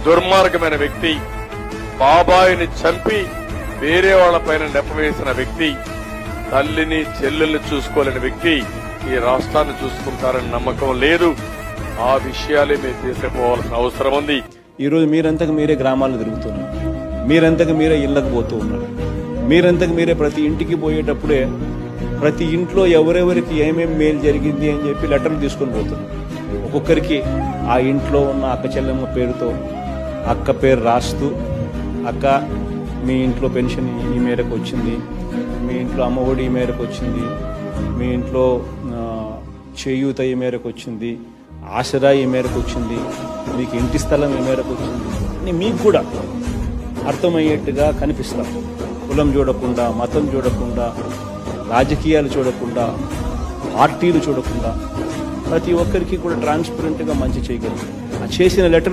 దుర్మార్గమైన వ్యక్తి, బాబాయిని చంపి వేరే వాళ్లపైన నెపవేసిన వ్యక్తి, తల్లిని చెల్లెల్ని చూసుకోలేని వ్యక్తి ఈ రాష్ట్రాన్ని చూసుకుంటారని నమ్మకం లేదు. ఆ విషయాలే మీరు తీసుకుపోవాల్సిన అవసరం ఉంది. ఈరోజు మీరంతకు మీరే గ్రామాలు తిరుగుతున్నారు, మీరంతకు మీరే ఇళ్లకు పోతూ ఉన్నారు, మీరంతకు మీరే ప్రతి ఇంటికి పోయేటప్పుడే ప్రతి ఇంట్లో ఎవరెవరికి ఏమేమి మేలు జరిగింది అని చెప్పి లెటర్లు తీసుకొని పోతున్నారు. ఒక్కొక్కరికి ఆ ఇంట్లో ఉన్న అక్క చెల్లెమ్మ పేరుతో అక్క పేరు రాస్తూ, అక్క మీ ఇంట్లో పెన్షన్ ఈ మేరకు వచ్చింది, మీ ఇంట్లో అమ్మఒడి ఈ మేరకు వచ్చింది, మీ ఇంట్లో చేయూత ఈ మేరకు వచ్చింది, ఆసరా ఈ మేరకు వచ్చింది, మీకు ఇంటి స్థలం ఈ మేరకు వచ్చింది అని మీకు కూడా అర్థమయ్యేట్టుగా కనిపిస్తాం. కులం చూడకుండా, మతం చూడకుండా, రాజకీయాలు చూడకుండా, పార్టీలు చూడకుండా ప్రతి ఒక్కరికి కూడా ట్రాన్స్పరెంట్గా మంచి చేయగలరు. ఆ చేసిన లెటర్